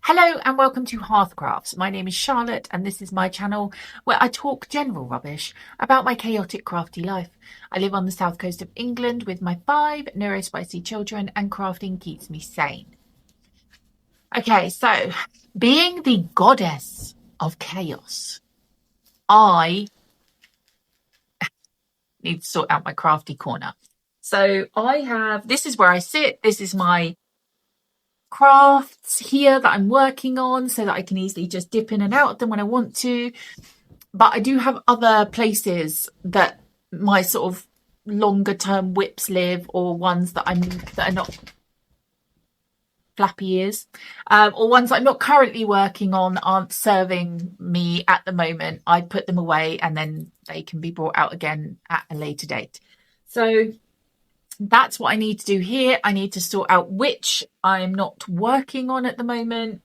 Hello and welcome to Hearthcrafts. My name is Charlotte and this is my channel where I talk general rubbish about my chaotic crafty life. I live on the south coast of England with my 5 neurospicy children and crafting keeps me sane. Okay, so being the goddess of chaos, I need to sort out my crafty corner. So this is where I sit. This is my crafts here that I'm working on so that I can easily just dip in and out of them when I want to. But I do have other places that my sort of longer term whips live, or ones that are not flappy ears, or ones that I'm not currently working on, aren't serving me at the moment. I put them away and then they can be brought out again at a later date. So that's what I need to do here. I need to sort out which I'm not working on at the moment,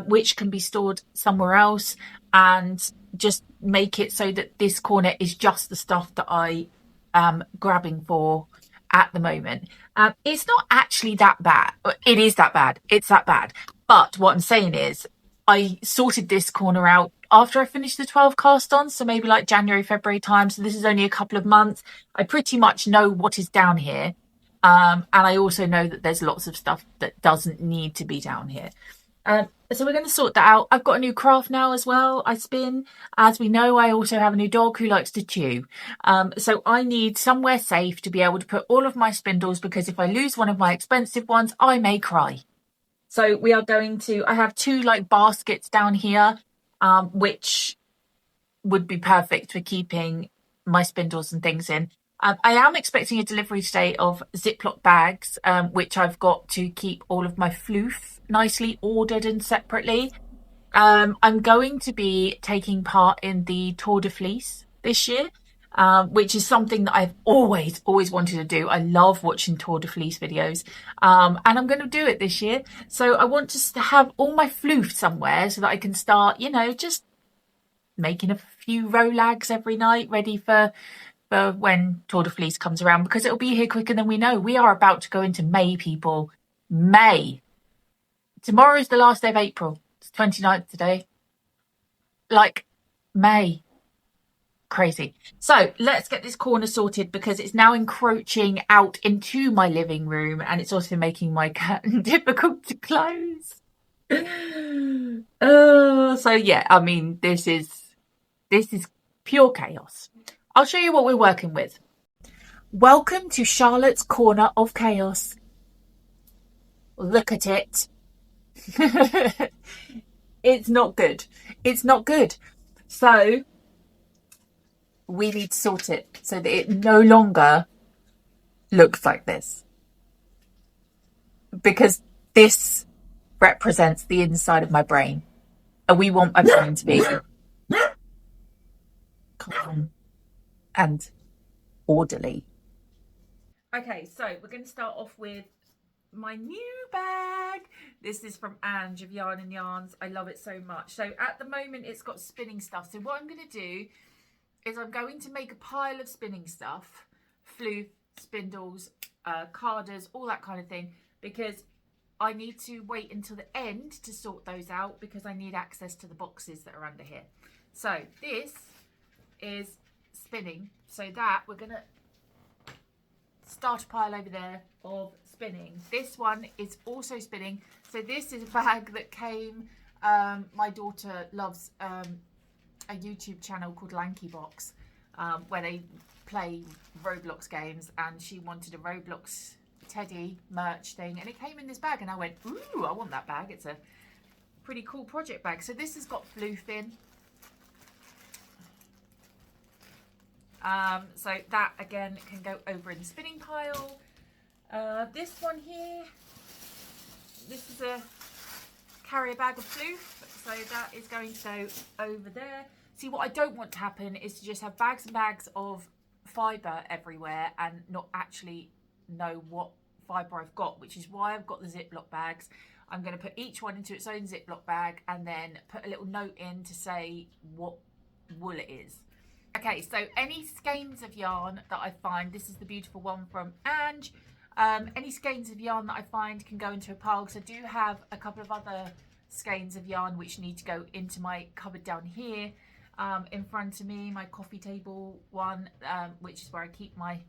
which can be stored somewhere else, and just make it so that this corner is just the stuff that I am grabbing for at the moment. It's not actually that bad. It is that bad. It's that bad. But what I'm saying is I sorted this corner out after I finished the 12 cast on, so maybe like January, February time. So this is only a couple of months. I pretty much know what is down here. And I also know that there's lots of stuff that doesn't need to be down here. So we're going to sort that out. I've got a new craft now as well. I spin. As we know, I also have a new dog who likes to chew. So I need somewhere safe to be able to put all of my spindles, because if I lose one of my expensive ones, I may cry. So we are going to, I have 2 like baskets down here, which would be perfect for keeping my spindles and things in. I am expecting a delivery today of Ziploc bags, which I've got to keep all of my floof nicely ordered and separately. I'm going to be taking part in the Tour de Fleece this year, which is something that I've always wanted to do. I love watching Tour de Fleece videos, and I'm going to do it this year. So I want to have all my floof somewhere so that I can start, just making a few rolags every night, ready for when Tour de Fleece comes around, because it'll be here quicker than we know. We are about to go into May, people. May. Tomorrow is the last day of April. It's 29th today. Like, May. Crazy. So let's get this corner sorted, because it's now encroaching out into my living room, and it's also making my curtain difficult to close. So yeah, I mean, this is pure chaos. I'll show you what we're working with. Welcome to Charlotte's Corner of Chaos. Look at it. It's not good. It's not good. So we need to sort it so that it no longer looks like this, because this represents the inside of my brain, and we want my brain to be calm and orderly. Okay, so we're going to start off with my new bag. This is from Ange of Yarn and Yarns. I love it so much. So at the moment it's got spinning stuff. So what I'm going to do is I'm going to make a pile of spinning stuff, floof, spindles, carders, all that kind of thing, because I need to wait until the end to sort those out, because I need access to the boxes that are under here. So this is spinning, so that we're gonna start a pile over there of spinning. This one is also spinning. So this is a bag that came, my daughter loves a YouTube channel called Lanky Box, where they play Roblox games, and she wanted a Roblox Teddy merch thing, and it came in this bag, and I went, ooh, I want that bag. It's a pretty cool project bag. So this has got floof in. So that again can go over in the spinning pile. This one here, this is a carrier bag of floof, so that is going to go over there. See, what I don't want to happen is to just have bags and bags of fibre everywhere and not actually know what fibre I've got, which is why I've got the Ziploc bags. I'm going to put each one into its own Ziploc bag and then put a little note in to say what wool it is. Okay, so any skeins of yarn that I find, this is the beautiful one from Ange, any skeins of yarn that I find can go into a pile, because I do have a couple of other skeins of yarn which need to go into my cupboard down here. In front of me, my coffee table one, which is where I keep my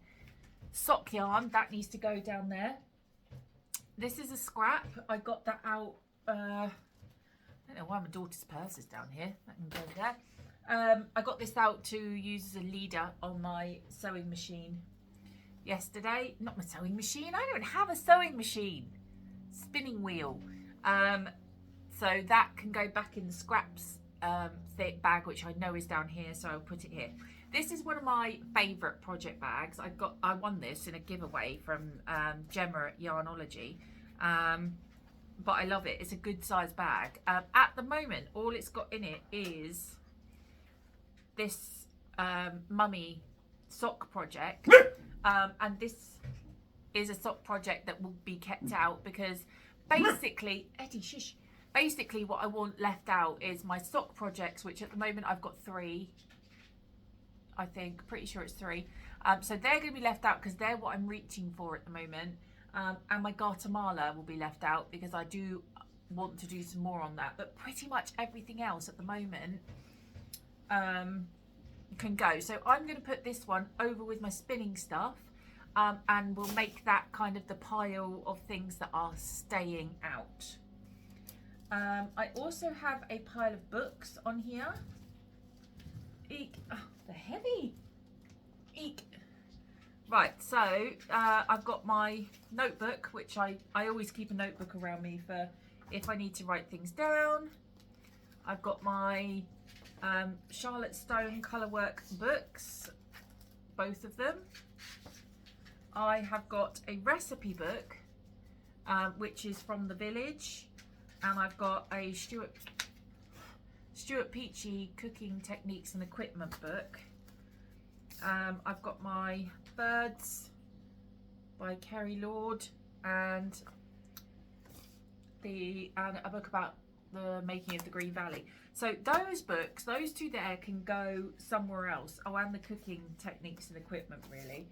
sock yarn, that needs to go down there. This is a scrap. I got that out, I don't know why my daughter's purse is down here. That can go there. I got this out to use as a leader on my sewing machine yesterday. Not my sewing machine, I don't have a sewing machine. Spinning wheel. So that can go back in the scraps thick bag, which I know is down here, so I'll put it here. This is one of my favourite project bags. I won this in a giveaway from Gemma at Yarnology, but I love it. It's a good size bag. At the moment, all it's got in it is this mummy sock project, and this is a sock project that will be kept out because basically, Eddie, shush. Basically, what I want left out is my sock projects, which at the moment I've got 3. I think, pretty sure it's 3. So they're going to be left out because they're what I'm reaching for at the moment. And my Guatemala will be left out because I do want to do some more on that. But pretty much everything else at the moment can go. So I'm going to put this one over with my spinning stuff, and we'll make that kind of the pile of things that are staying out. I also have a pile of books on here. Eek. Oh, they're heavy. Eek. Right, so I've got my notebook, which I always keep a notebook around me for if I need to write things down. I've got my Charlotte Stone colourwork books, both of them. I have got a recipe book, which is from the village. And I've got a Stuart Peachy cooking techniques and equipment book. I've got my Birds by Kerry Lord and a book about the making of the Green Valley. So those books, those 2 there, can go somewhere else. Oh, and the cooking techniques and equipment, really.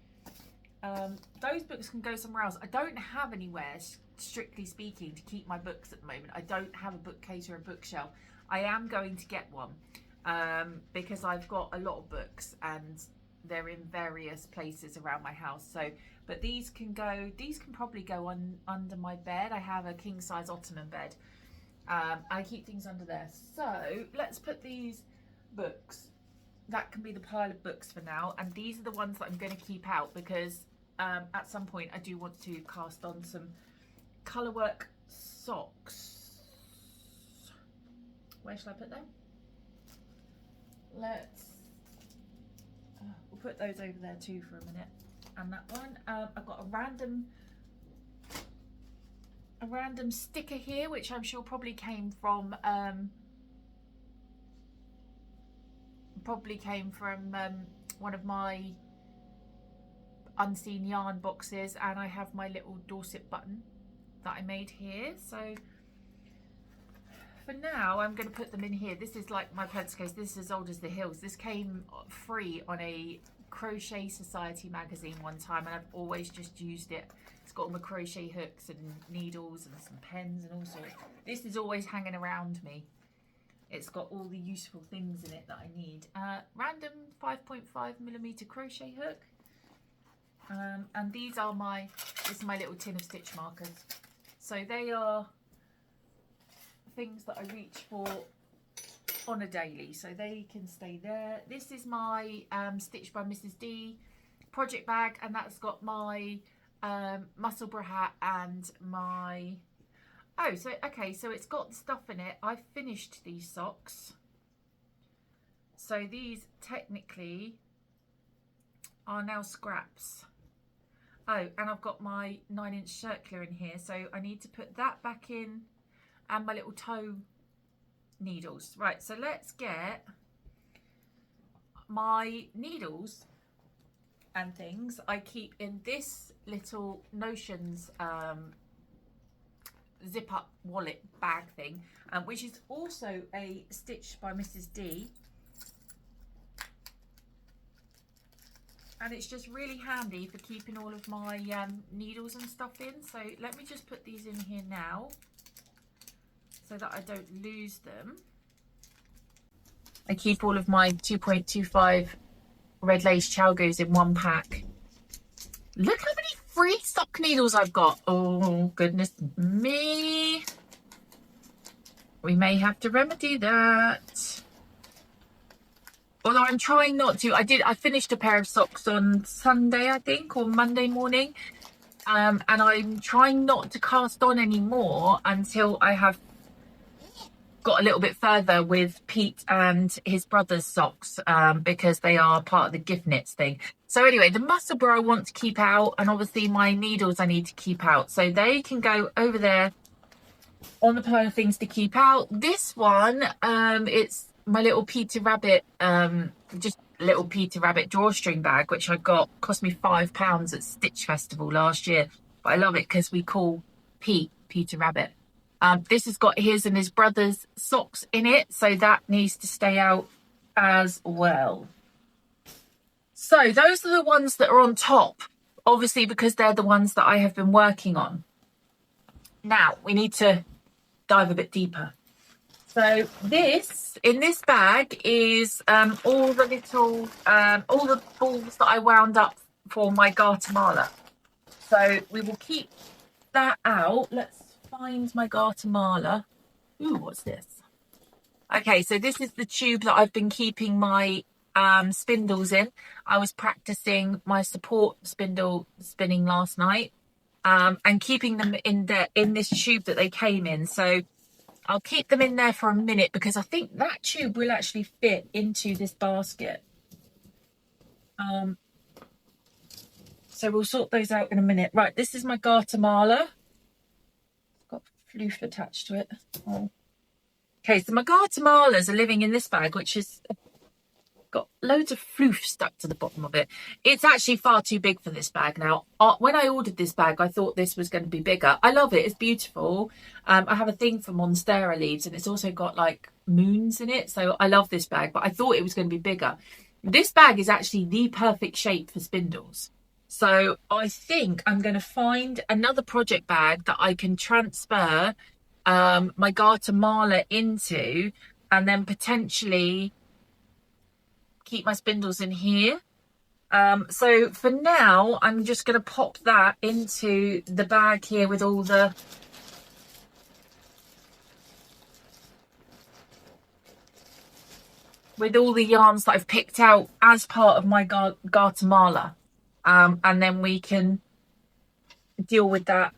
Those books can go somewhere else. I don't have anywhere, strictly speaking, to keep my books at the moment. I don't have a bookcase or a bookshelf. I am going to get one because I've got a lot of books and they're in various places around my house. So, but these can probably go on under my bed. I have a king size ottoman bed. I keep things under there. So let's put these books. That can be the pile of books for now, and these are the ones that I'm going to keep out because at some point I do want to cast on some colourwork socks. Where should I put them? We'll put those over there too for a minute. And that one, I've got a random sticker here, which I'm sure probably came from one of my unseen yarn boxes, and I have my little Dorset button that I made here. So for now I'm going to put them in here. This is like my pencil case. This is as old as the hills. This came free on a Crochet Society magazine one time, and I've always just used it. It's got all my crochet hooks and needles and some pens and all sorts. This is always hanging around me. It's got all the useful things in it that I need. Random 5.5mm crochet hook. And these are this is my little tin of stitch markers. So they are things that I reach for on a daily, so they can stay there. This is my Stitched by Mrs. D project bag, and that's got my Musselburgh hat and my... Oh, so, okay, so it's got stuff in it. I finished these socks. So these technically are now scraps. Oh, and I've got my 9-inch circular in here. So I need to put that back in, and my little toe needles. Right, so let's get my needles and things. I keep in this little Notions zip up wallet bag thing, which is also a Stitched by Mrs. D, and it's just really handy for keeping all of my needles and stuff in. So let me just put these in here now so that I don't lose them. I keep all of my 2.25 red lace chalgos in one pack. Look how many free sock needles I've got. Oh, goodness me. We may have to remedy that. Although I'm trying not to. I finished a pair of socks on Sunday, I think, or Monday morning. And I'm trying not to cast on anymore until I have got a little bit further with Pete and his brother's socks, because they are part of the gift knits thing. So anyway, the muscle bra I want to keep out, and obviously my needles I need to keep out. So they can go over there on the pile of things to keep out. This one, it's my little Peter Rabbit, just little Peter Rabbit drawstring bag, which I got, cost me £5 at Stitch Festival last year. But I love it because we call Pete Peter Rabbit. This has got his and his brother's socks in it, so that needs to stay out as well. So those are the ones that are on top, obviously, because they're the ones that I have been working on. Now we need to dive a bit deeper. So this, in this bag, is all the little, all the balls that I wound up for my Guatemala. So we will keep that out. Let's find my Guatemala. Ooh, what's this? Okay, so this is the tube that I've been keeping my spindles in. I was practicing my support spindle spinning last night, and keeping them in this tube that they came in. So I'll keep them in there for a minute because I think that tube will actually fit into this basket. So we'll sort those out in a minute. Right, this is my Guatemala. It's got floof attached to it. Oh. Okay, so my Guatemalas are living in this bag, which is got loads of floof stuck to the bottom of it. It's actually far too big for this bag now. When I ordered this bag, I thought this was going to be bigger. I love it. It's beautiful. I have a thing for Monstera leaves, and it's also got like moons in it. So I love this bag, but I thought it was going to be bigger. This bag is actually the perfect shape for spindles. So I think I'm going to find another project bag that I can transfer my Guatemala into, and then potentially keep my spindles in here. So for now, I'm just going to pop that into the bag here with all the yarns that I've picked out as part of my Guatemala. And then we can deal with that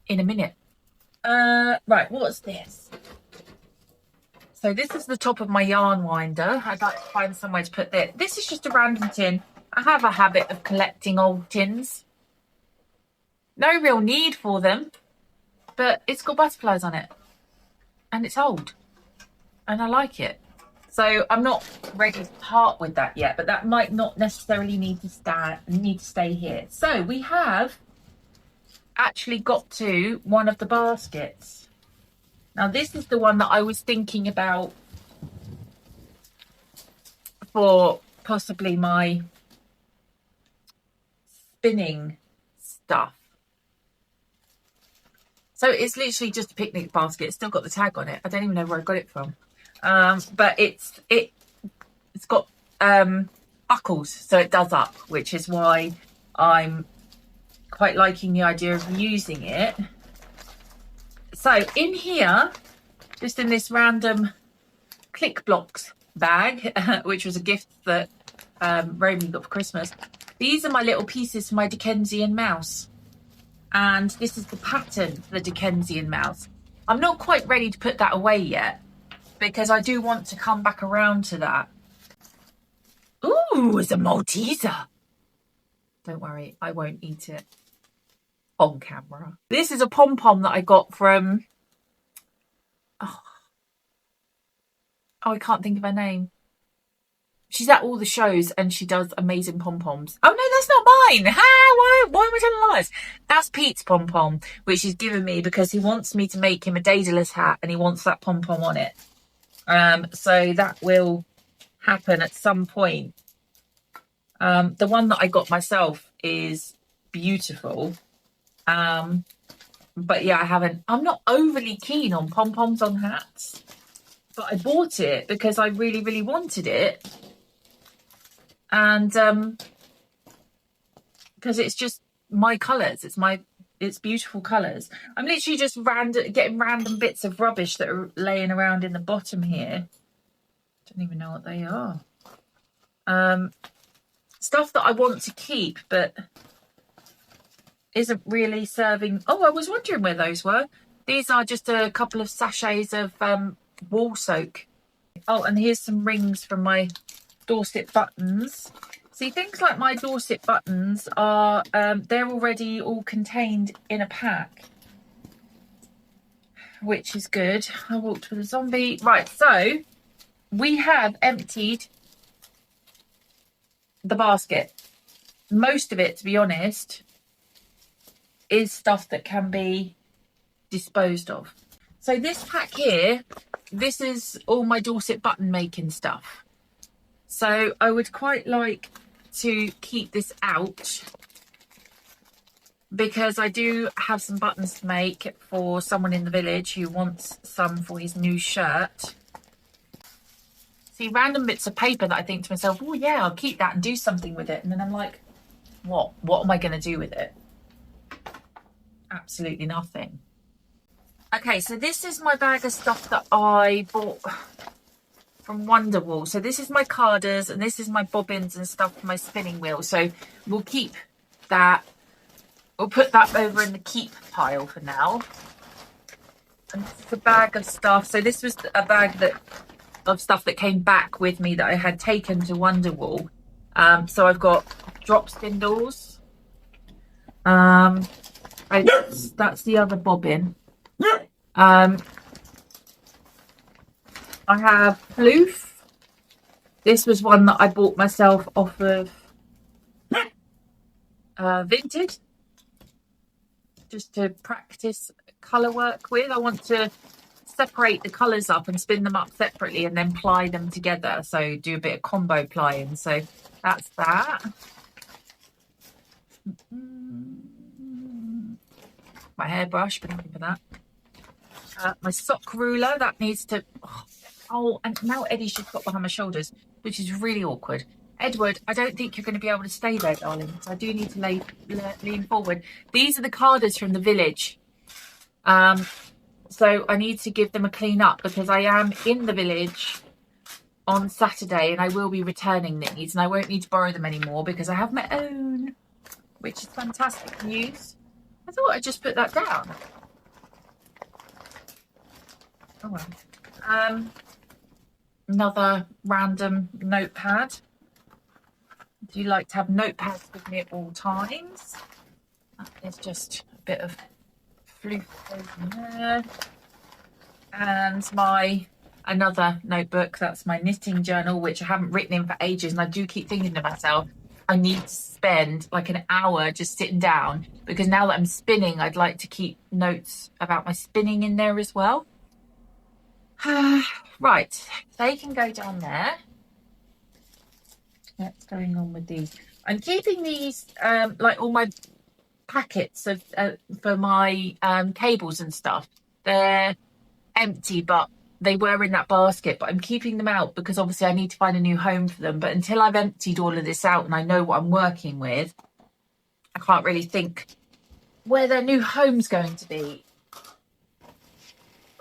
in a minute. Right, what's this? So this is the top of my yarn winder. I'd like to find somewhere to put this. This is just a random tin. I have a habit of collecting old tins. No real need for them, but it's got butterflies on it. And it's old. And I like it. So I'm not ready to part with that yet, but that might not necessarily need to stay here. So we have actually got to one of the baskets. Now this is the one that I was thinking about for possibly my spinning stuff. So it's literally just a picnic basket. It's still got the tag on it. I don't even know where I got it from. But it's got buckles, so it does up, which is why I'm quite liking the idea of using it. So in here, just in this random Click Blocks bag, which was a gift that Romy got for Christmas, these are my little pieces for my Dickensian mouse. And this is the pattern for the Dickensian mouse. I'm not quite ready to put that away yet, because I do want to come back around to that. Ooh, it's a Malteser. Don't worry, I won't eat it on camera. This is a pom-pom that I got from... Oh, I can't think of her name. She's at all the shows and she does amazing pom-poms. Oh, no, that's not mine. Why am I telling lies? That's Pete's pom-pom, which he's given me because he wants me to make him a Daedalus hat and he wants that pom-pom on it. So that will happen at some point. The one that I got myself is beautiful. But yeah, I'm not overly keen on pom-poms on hats, but I bought it because I really, really wanted it. And because it's just my colours, it's beautiful colours. I'm literally just getting random bits of rubbish that are laying around in the bottom here. Don't even know what they are. Stuff that I want to keep, but isn't really serving. Oh, I was wondering where those were. These are just a couple of sachets of wall soak. Oh, and here's some rings from my Dorset buttons. See, things like my Dorset buttons are, they're already all contained in a pack, which is good. I walked with a zombie. Right, so we have emptied the basket. Most of it, to be honest, is stuff that can be disposed of. So this pack here, this is all my Dorset button making stuff. So I would quite like to keep this out because I do have some buttons to make for someone in the village who wants some for his new shirt. See, random bits of paper that I think to myself, oh yeah, I'll keep that and do something with it. And then I'm like, what am I going to do with it? Absolutely nothing. Okay, so this is my bag of stuff that I bought from Wonderwall. So this is my carders and this is my bobbins and stuff for my spinning wheel. So we'll keep that. We'll put that over in the keep pile for now. And this is a bag of stuff. So this was a bag of stuff that came back with me that I had taken to Wonderwall. So I've got drop spindles. That's the other bobbin. I have floof. This was one that I bought myself off of Vinted, just to practice colour work with. I want to separate the colours up and spin them up separately and then ply them together. So do a bit of combo plying. So that's that. My hairbrush, but nothing for that. My sock ruler, that needs to... Oh, and now Eddie's just got behind my shoulders, which is really awkward. Edward, I don't think you're going to be able to stay there, darling. So I do need to lean forward. These are the carders from the village. So I need to give them a clean up because I am in the village on Saturday and I will be returning these and I won't need to borrow them anymore because I have my own, which is fantastic news. I thought I'd just put that down. Oh well. Another random notepad. Do you like to have notepads with me at all times? It's just a bit of floof over there. And another notebook, that's my knitting journal, which I haven't written in for ages. And I do keep thinking to myself, I need to spend like an hour just sitting down because now that I'm spinning, I'd like to keep notes about my spinning in there as well. Right, they can go down there. What's going on with these? I'm keeping these, like all my packets of for my cables and stuff. They're empty, but they were in that basket. But I'm keeping them out because obviously I need to find a new home for them. But until I've emptied all of this out and I know what I'm working with, I can't really think where their new home's going to be.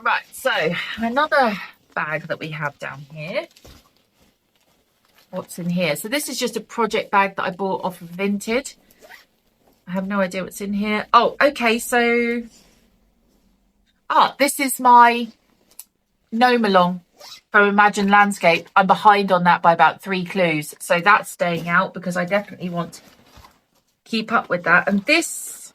Right, so another bag that we have down here. What's in here? So this is just a project bag that I bought off of Vinted. I have no idea what's in here. Oh, okay, so... this is my gnome along from Imagine Landscape. I'm behind on that by about 3 clues. So that's staying out because I definitely want to keep up with that. And this...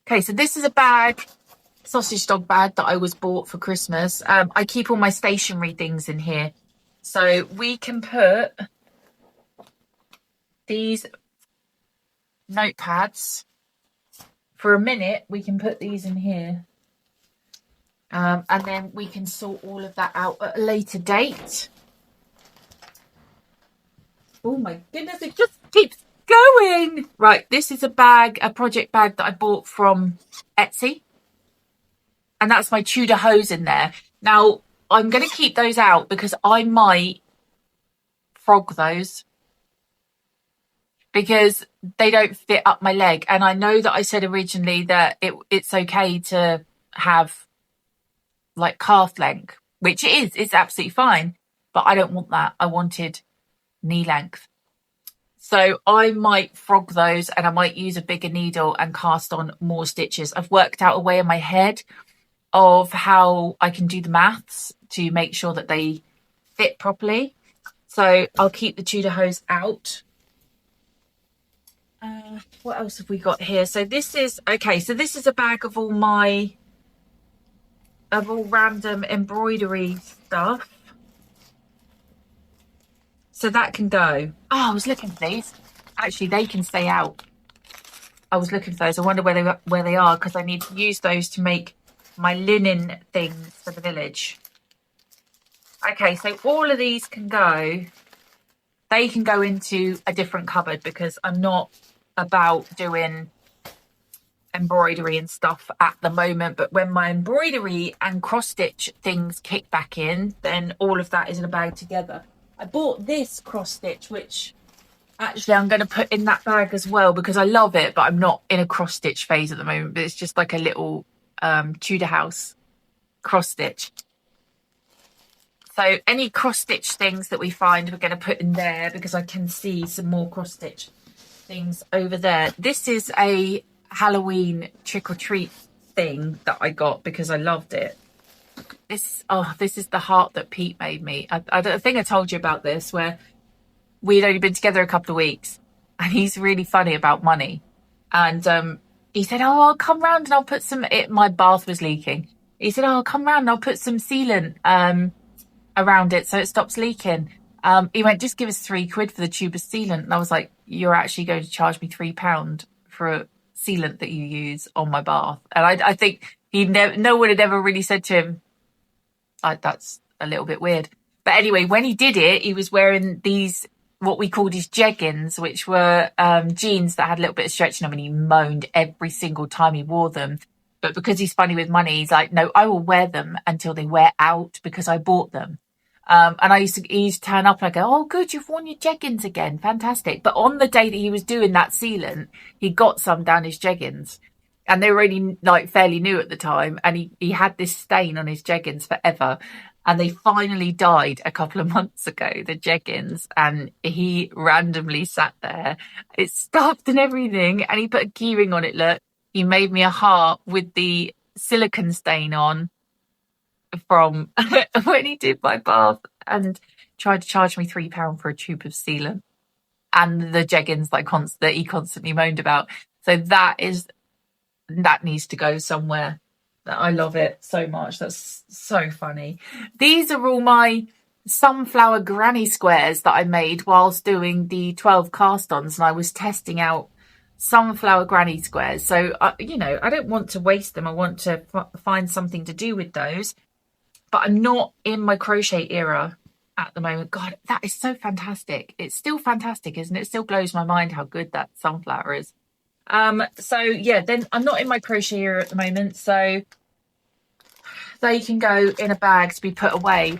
Okay, so this is a bag, sausage dog bag that I was bought for Christmas. I keep all my stationery things in here. So we can put these notepads. For a minute, we can put these in here. And then we can sort all of that out at a later date. Oh my goodness, it just keeps going. Right, this is a bag, a project bag that I bought from Etsy. And that's my Tudor hose in there. Now, I'm going to keep those out because I might frog those because they don't fit up my leg. And I know that I said originally that it's okay to have like calf length, which it is. It's absolutely fine. But I don't want that. I wanted knee length. So I might frog those and I might use a bigger needle and cast on more stitches. I've worked out a way in my head of how I can do the maths to make sure that they fit properly. So I'll keep the Tudor hose out. What else have we got here? So this is, okay, so this is a bag of all random embroidery stuff. So that can go. Oh, I was looking for these. Actually, they can stay out. I was looking for those. I wonder where they are because I need to use those to make my linen things for the village. Okay, so all of these can go. They can go into a different cupboard because I'm not about doing embroidery and stuff at the moment. But when my embroidery and cross-stitch things kick back in, then all of that is in a bag together. I bought this cross-stitch, which actually I'm going to put in that bag as well because I love it, but I'm not in a cross-stitch phase at the moment. But it's just like a little Tudor house cross-stitch. So any cross-stitch things that we find, we're going to put in there because I can see some more cross-stitch things over there. This is a Halloween trick-or-treat thing that I got because I loved it. This is the heart that Pete made me. I think I told you about this, where we'd only been together a couple of weeks and he's really funny about money. And he said, oh, I'll come round and I'll put some, my bath was leaking. He said, oh, I'll come round and I'll put some sealant around it so it stops leaking. He went, just give us £3 for the tube of sealant. And I was like, you're actually going to charge me £3 for a sealant that you use on my bath? And I think no one had ever really said to him, that's a little bit weird. But anyway, when he did it, he was wearing these, what we called his jeggings, which were jeans that had a little bit of stretch in them, and he moaned every single time he wore them. But because he's funny with money, he's like, no, I will wear them until they wear out because I bought them. And he used to turn up and I go, oh, good, you've worn your jeggings again. Fantastic. But on the day that he was doing that sealant, he got some down his jeggings. And they were only like fairly new at the time. And he had this stain on his jeggings forever. And they finally died a couple of months ago, the jeggings. And he randomly sat there. It's stuffed and everything. And he put a keyring on it. Look, he made me a heart with the silicone stain on from when he did my bath, and tried to charge me £3 for a tube of sealant and the jeggings that he constantly moaned about. So that needs to go somewhere. I love it so much. That's so funny. These are all my sunflower granny squares that I made whilst doing the 12 cast-ons, and I was testing out sunflower granny squares. So I don't want to waste them. I want to find something to do with those. But I'm not in my crochet era at the moment. God, that is so fantastic. It's still fantastic, isn't it? It still blows my mind how good that sunflower is. So yeah, then I'm not in my crochet era at the moment. So they can go in a bag to be put away.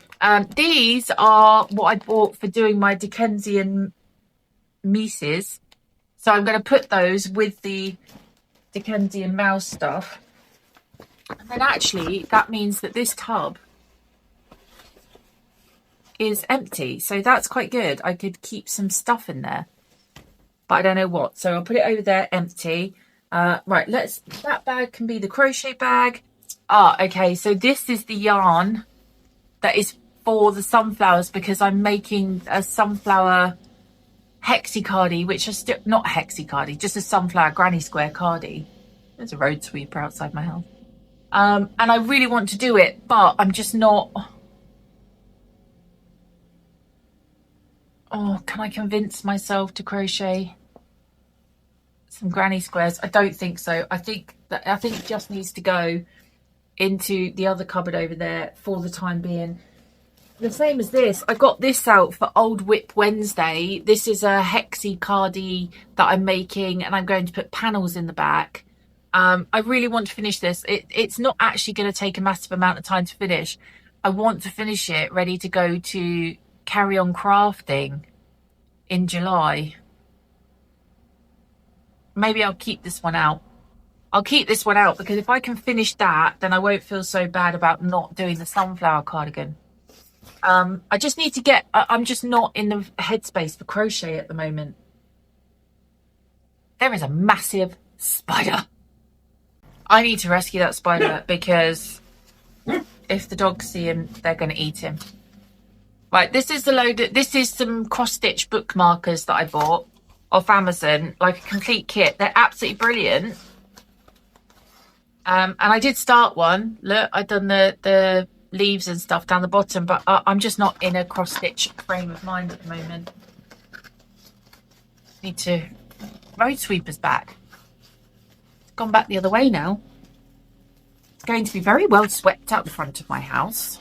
These are what I bought for doing my Dickensian Mises. So I'm going to put those with the Dickensian mouse stuff. And then actually that means that this tub is empty, so that's quite good. I could keep some stuff in there, but I don't know what, so I'll put it over there empty. Right, that bag can be the crochet bag. Okay, so this is the yarn that is for the sunflowers, because I'm making a sunflower hexicardie, which is still not hexicardie, just a sunflower granny square cardie. There's a road sweeper outside my house. And I really want to do it, but I'm just not. Oh, can I convince myself to crochet some granny squares? I don't think so. I think it just needs to go into the other cupboard over there for the time being. the same as this. I got this out for Old Whip Wednesday. This is a hexie cardie that I'm making, and I'm going to put panels in the back. I really want to finish this. It's not actually going to take a massive amount of time to finish. I want to finish it ready to go to Carry On Crafting in July. Maybe I'll keep this one out. I'll keep this one out because if I can finish that, then I won't feel so bad about not doing the sunflower cardigan. I just need to get, I'm just not in the headspace for crochet at the moment. There is a massive spider. I need to rescue that spider because if the dogs see him, they're going to eat him. Right, this is this is some cross-stitch bookmarkers that I bought off Amazon, like a complete kit. They're absolutely brilliant. And I did start one. Look, I've done the leaves and stuff down the bottom, but I'm just not in a cross-stitch frame of mind at the moment. Need to... Road sweeper's back. It's gone back the other way now. It's going to be very well swept out the front of my house.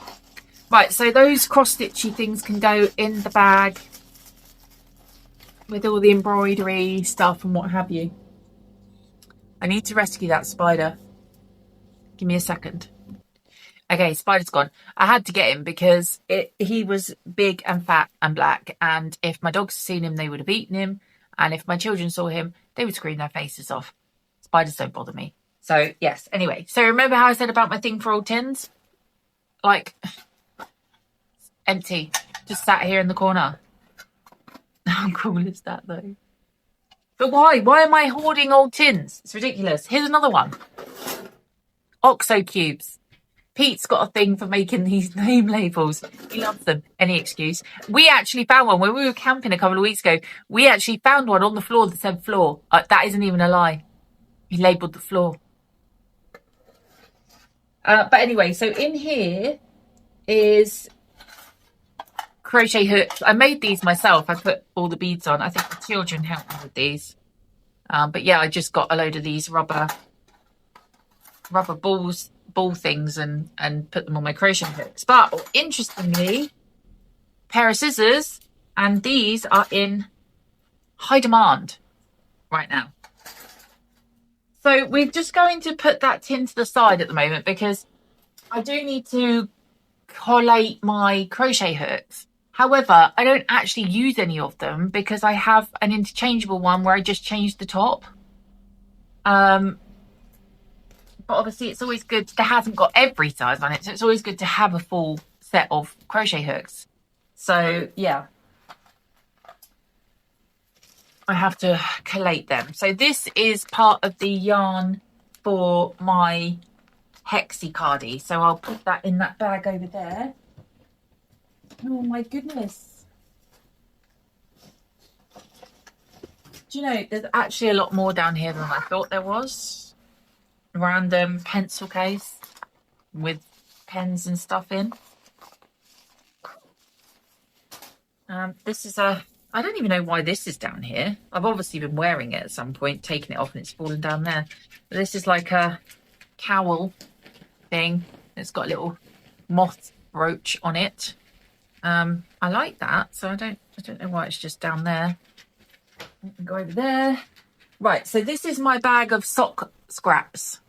Right, so those cross-stitchy things can go in the bag with all the embroidery stuff and what have you. I need to rescue that spider. Give me a second. Okay, spider's gone. I had to get him because he was big and fat and black, and if my dogs had seen him, they would have eaten him, and if my children saw him, they would scream their faces off. Spiders don't bother me. So, yes. Anyway, so remember how I said about my thing for old tins? Like... empty, just sat here in the corner. How cool is that though? But why am I hoarding old tins? It's ridiculous. Here's another one. Oxo cubes. Pete's got a thing for making these name labels. He loves them. Any excuse. We actually found one when we were camping a couple of weeks ago. We actually found one on the floor that said floor. That isn't even a lie. He labelled the floor. But anyway, so in here is crochet hooks. I made these myself. I put all the beads on. I think the children helped me with these. But yeah, I just got a load of these rubber ball things and put them on my crochet hooks. But interestingly, pair of scissors, and these are in high demand right now. So we're just going to put that tin to the side at the moment because I do need to collate my crochet hooks. However, I don't actually use any of them because I have an interchangeable one where I just change the top. But obviously it's always good. That hasn't got every size on it, so it's always good to have a full set of crochet hooks. So yeah, I have to collate them. So this is part of the yarn for my hexie cardie. So I'll put that in that bag over there. Oh my goodness. Do you know, there's actually a lot more down here than I thought there was. Random pencil case with pens and stuff in. This is I don't even know why this is down here. I've obviously been wearing it at some point, taking it off, and it's fallen down there. But this is like a cowl thing. It's got a little moth brooch on it. I like that, so I don't know why it's just down there. I can go over there. Right, so this is my bag of sock scraps.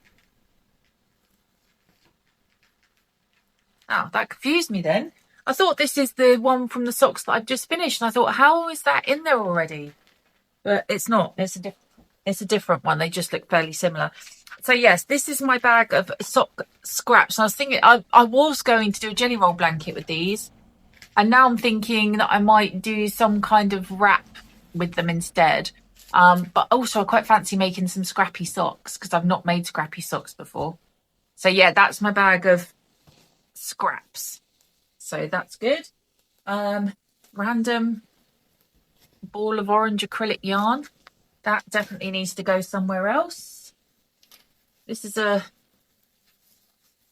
Oh, that confused me then. I thought this is the one from the socks that I've just finished, and I thought, how is that in there already? But it's not. It's a different one. They just look fairly similar. So yes, this is my bag of sock scraps. And I was thinking I was going to do a jelly roll blanket with these, and now I'm thinking that I might do some kind of wrap with them instead. But also I quite fancy making some scrappy socks because I've not made scrappy socks before. So yeah, that's my bag of scraps. So that's good. Random ball of orange acrylic yarn. That definitely needs to go somewhere else. This is a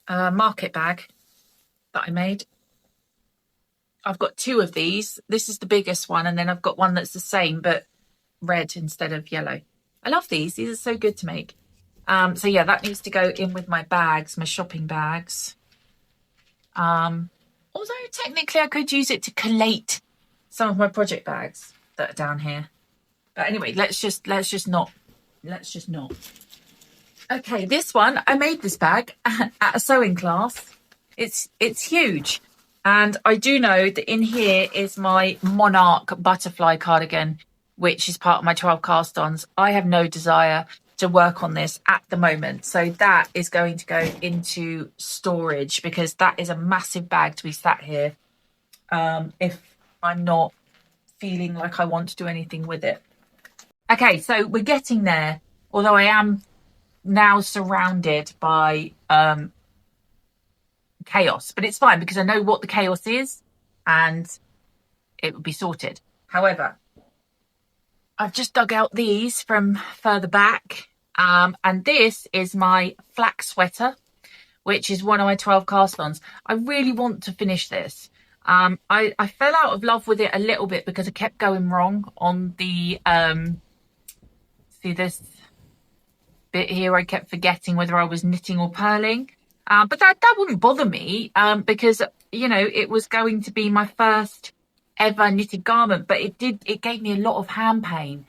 market bag that I made. I've got two of these. This is the biggest one, and then I've got one that's the same but red instead of yellow. I love these. These are so good to make. So yeah, that needs to go in with my bags, my shopping bags. Although technically I could use it to collate some of my project bags that are down here. But anyway, let's just not. Okay, this one, I made this bag at a sewing class. It's huge. And I do know that in here is my Monarch butterfly cardigan, which is part of my 12 cast-ons. I have no desire to work on this at the moment. So that is going to go into storage because that is a massive bag to be sat here if I'm not feeling like I want to do anything with it. Okay, so we're getting there, although I am now surrounded by chaos, but it's fine because I know what the chaos is and it will be sorted. However, I've just dug out these from further back, and this is my flax sweater, which is one of my 12 cast-ons. I really want to finish this. I fell out of love with it a little bit because I kept going wrong on the see this bit here. I kept forgetting whether I was knitting or purling, but that wouldn't bother me because, you know, it was going to be my first ever knitted garment, but it gave me a lot of hand pain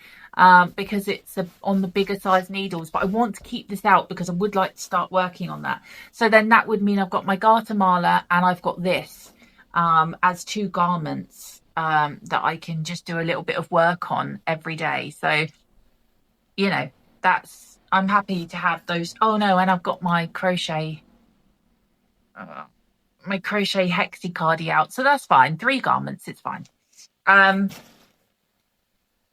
because it's on the bigger size needles. But I want to keep this out because I would like to start working on that. So then that would mean I've got my Guatemala and I've got this as two garments that I can just do a little bit of work on every day. So, you know, I'm happy to have those. Oh no, and I've got my crochet hexicardy out, so that's fine. 3 garments, it's fine.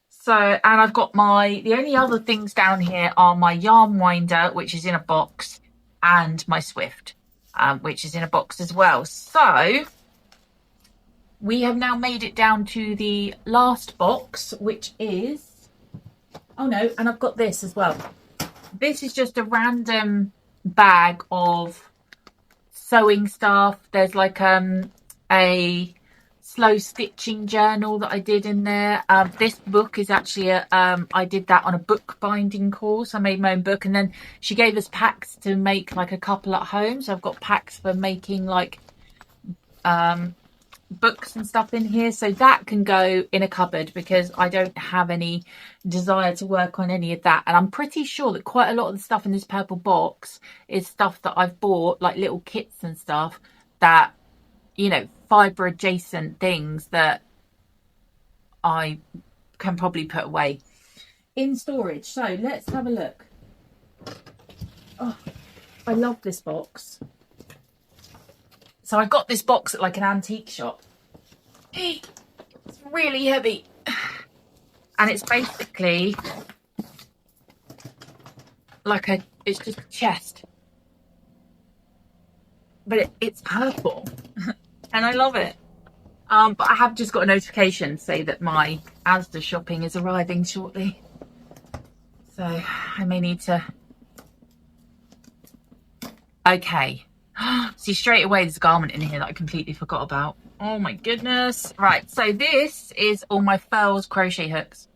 So, and I've got the only other things down here are my yarn winder, which is in a box, and my Swift, which is in a box as well. So we have now made it down to the last box, which is, oh no, and I've got this as well. This is just a random bag of sewing stuff. There's like a slow stitching journal that I did in there. This book is actually I did that on a book binding course. I made my own book, and then she gave us packs to make like a couple at home. So I've got packs for making like books and stuff in here, so that can go in a cupboard because I don't have any desire to work on any of that. And I'm pretty sure that quite a lot of the stuff in this purple box is stuff that I've bought, like little kits and stuff that, you know, fibre adjacent things that I can probably put away in storage. So let's have a look. Oh, I love this box. So I got this box at like an antique shop. It's really heavy. And it's basically like it's just a chest. But it's purple. And I love it. But I have just got a notification to say that my Asda shopping is arriving shortly. So I may need to... Okay. See, straight away there's a garment in here that I completely forgot about. Oh my goodness. Right, so this is all my Furls crochet hooks.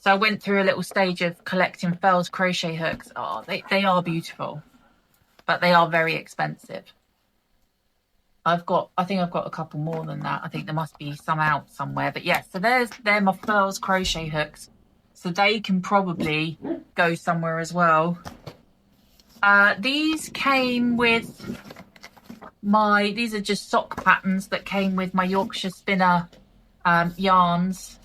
So I went through a little stage of collecting Furls crochet hooks. Oh, they are beautiful, but they are very expensive. I think I've got a couple more than that. I think there must be some out somewhere. But yeah, so they're my Furls crochet hooks. So they can probably go somewhere as well. These came with these are just sock patterns that came with my Yorkshire Spinner yarns.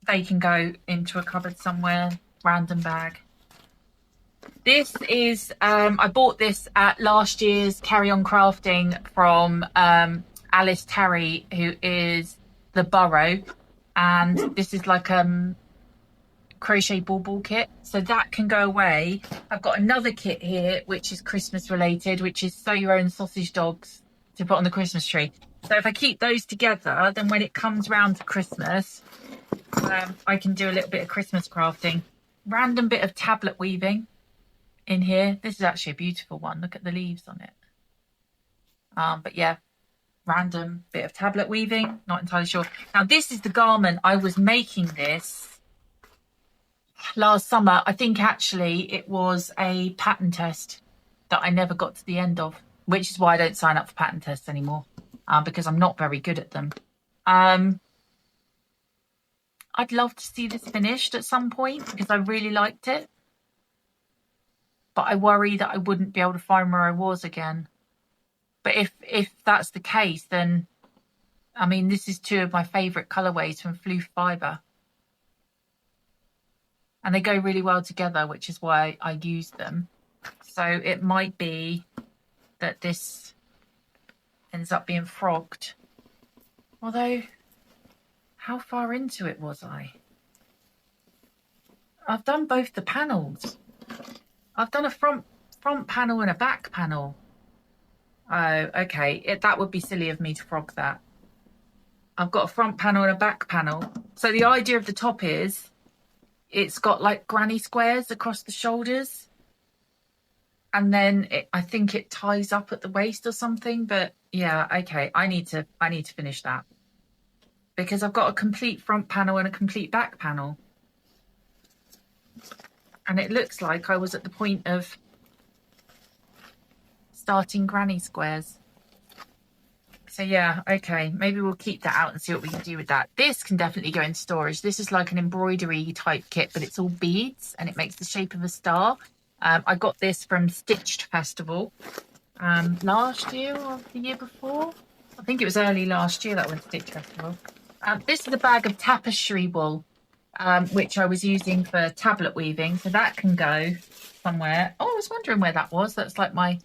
They can go into a cupboard somewhere, random bag. This is, I bought this at last year's Carry On Crafting from Alice Terry, who is the Borough. And this is like crochet ball kit, so that can go away. I've got another kit here which is Christmas related, which is sew your own sausage dogs to put on the Christmas tree. So if I keep those together, then when it comes round to Christmas, I can do a little bit of Christmas crafting. Random bit of tablet weaving in here. This is actually a beautiful one. Look at the leaves on it. But yeah, random bit of tablet weaving, not entirely sure. Now this is the garment. I was making this last summer. I think actually it was a pattern test that I never got to the end of, which is why I don't sign up for pattern tests anymore, because I'm not very good at them. I'd love to see this finished at some point because I really liked it. But I worry that I wouldn't be able to find where I was again. But if that's the case, then, I mean, this is two of my favourite colourways from Floof Fibre. And they go really well together, which is why I use them. So it might be that this ends up being frogged. Although, how far into it was I? I've done both the panels. I've done a front panel and a back panel. Oh, okay. That would be silly of me to frog that. I've got a front panel and a back panel. So the idea of the top is it's got like granny squares across the shoulders. And then I think it ties up at the waist or something. But yeah, okay. I need to finish that. Because I've got a complete front panel and a complete back panel. And it looks like I was at the point of starting granny squares. So yeah, okay, maybe we'll keep that out and see what we can do with that. This can definitely go in storage. This is like an embroidery type kit, but it's all beads and it makes the shape of a star. I got this from Stitched Festival last year or the year before. I think it was early last year that went to Stitched Festival. This is a bag of tapestry wool, which I was using for tablet weaving. So that can go somewhere. Oh, I was wondering where that was. That's like my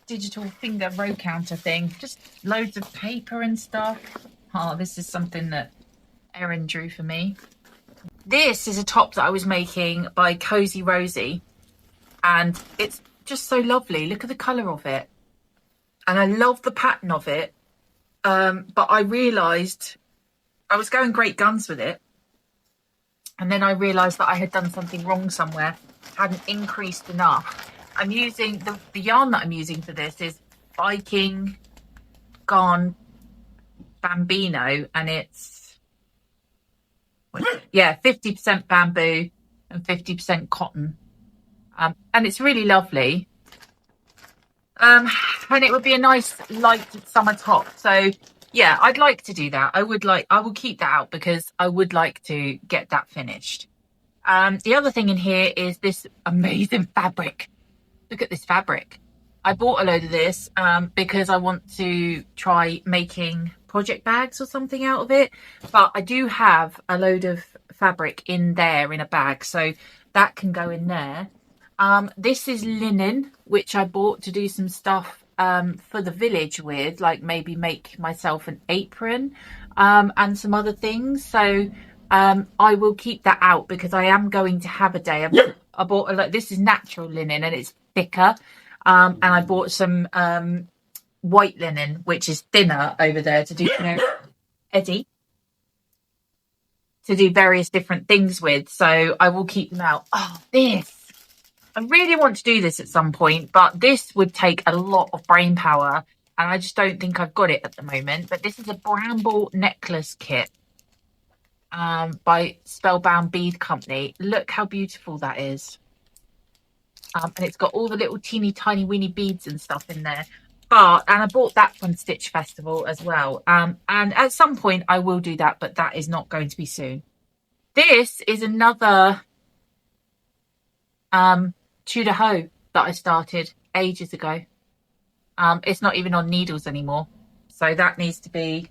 digital finger row counter thing. Just loads of paper and stuff. Oh, this is something that Erin drew for me. This is a top that I was making by Cozy Rosie. And it's just so lovely. Look at the colour of it. And I love the pattern of it. But I realised I was going great guns with it. And then I realised that I had done something wrong somewhere. Hadn't increased enough. I'm using, the yarn that I'm using for this is Viking Garn Bambino. And it's, yeah, 50% bamboo and 50% cotton. And it's really lovely. And it would be a nice light summer top. So yeah, I'd like to do that. I will keep that out because I would like to get that finished. The other thing in here is this amazing fabric. Look at this fabric. I bought a load of this because I want to try making project bags or something out of it. But I do have a load of fabric in there in a bag. So that can go in there. This is linen, which I bought to do some stuff for the village with, like maybe make myself an apron and some other things. So I will keep that out because I am going to have a day. I bought this is natural linen and it's thicker. And I bought some white linen, which is thinner over there to do, Eddie, to do various different things with. So I will keep them out. Oh, this. I really want to do this at some point, but this would take a lot of brain power and I just don't think I've got it at the moment. But this is a bramble necklace kit by Spellbound Bead Company. Look how beautiful that is. And it's got all the little teeny tiny weeny beads and stuff in there. And I bought that from Stitch Festival as well. And at some point I will do that, but that is not going to be soon. This is another Tudor hoe that I started ages ago. It's not even on needles anymore, so that needs to be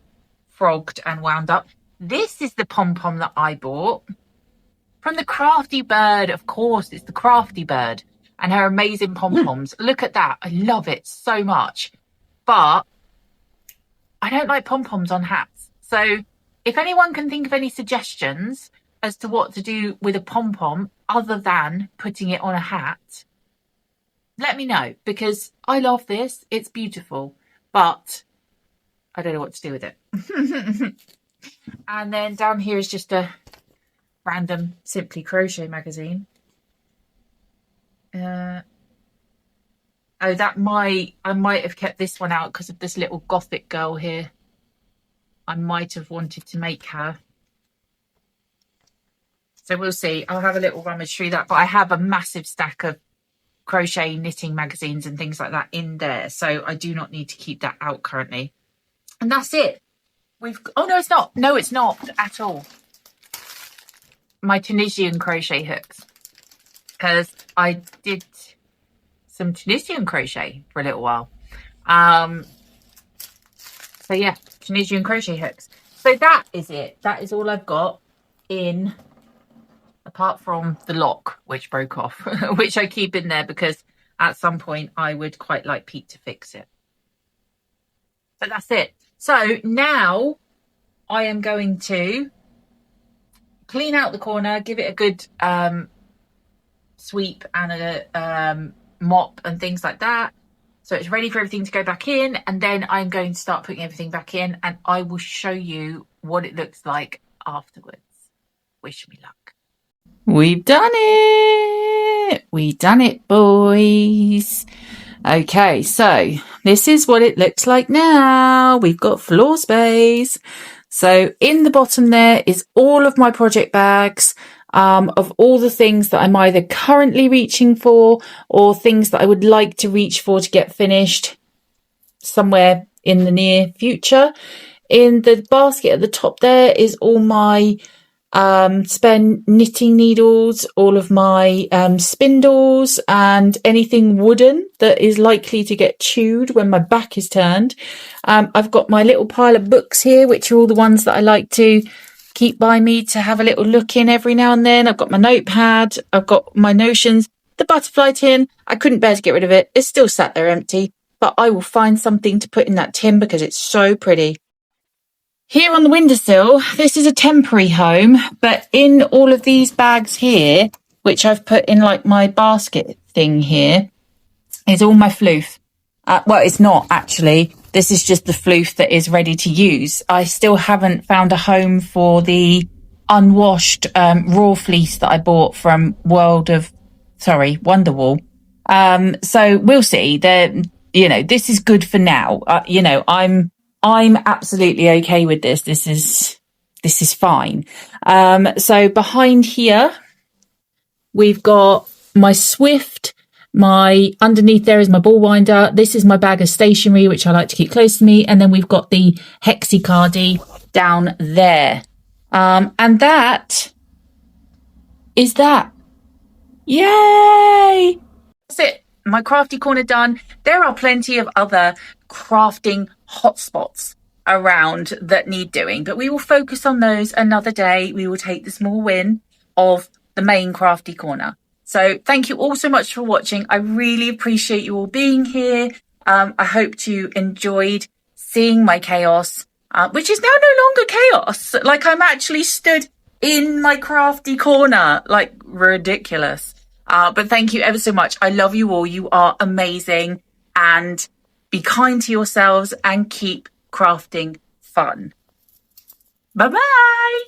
frogged and wound up. This is the pom-pom that I bought from the Crafty bird. Of course, it's the Crafty bird and her amazing pom-poms. Look at that. I love it so much, but I don't like pom-poms on hats. So if anyone can think of any suggestions as to what to do with a pom-pom other than putting it on a hat, let me know, because I love this. It's beautiful, but I don't know what to do with it. And then down here is just a random Simply Crochet magazine. I might have kept this one out because of this little gothic girl here. I might have wanted to make her. So we'll see. I'll have a little rummage through that. But I have a massive stack of crochet knitting magazines and things like that in there. So I do not need to keep that out currently. And that's it. Oh, no, it's not. No, it's not at all. My Tunisian crochet hooks. Because I did some Tunisian crochet for a little while. So yeah, Tunisian crochet hooks. So that is it. That is all I've got in, apart from the lock, which broke off, which I keep in there because at some point I would quite like Pete to fix it. But that's it. So now I am going to clean out the corner, give it a good sweep and a mop and things like that. So it's ready for everything to go back in. And then I'm going to start putting everything back in and I will show you what it looks like afterwards. Wish me luck. We've done it. We've done it, boys. Okay, so this is what it looks like now. We've got floor space. So in the bottom there is all of my project bags of all the things that I'm either currently reaching for or things that I would like to reach for to get finished somewhere in the near future. In the basket at the top there is all my spare knitting needles, all of my spindles and anything wooden that is likely to get chewed when my back is turned. I've got my little pile of books here, which are all the ones that I like to keep by me to have a little look in every now and then. I've got my notepad, I've got my notions, the butterfly tin. I couldn't bear to get rid of it. It's still sat there empty, but I will find something to put in that tin because it's so pretty. Here on the windowsill, this is a temporary home, but in all of these bags here, which I've put in like my basket thing here, is all my floof. Well, it's not actually. This is just the floof that is ready to use. I still haven't found a home for the unwashed raw fleece that I bought from Wonderwall. So we'll see. This is good for now. I'm absolutely okay with this. This is fine. So behind here, we've got my Swift. Underneath there is my ball winder. This is my bag of stationery, which I like to keep close to me. And then we've got the Hexicardy down there. And that is that. Yay! That's it. My crafty corner done. There are plenty of other crafting hotspots around that need doing, but we will focus on those another day. We will take the small win of the main crafty corner. So thank you all so much for watching. I really appreciate you all being here. I hope you enjoyed seeing my chaos, which is now no longer chaos. Like I'm actually stood in my crafty corner, like ridiculous. But thank you ever so much. I love you all. You are amazing, and be kind to yourselves and keep crafting fun. Bye-bye.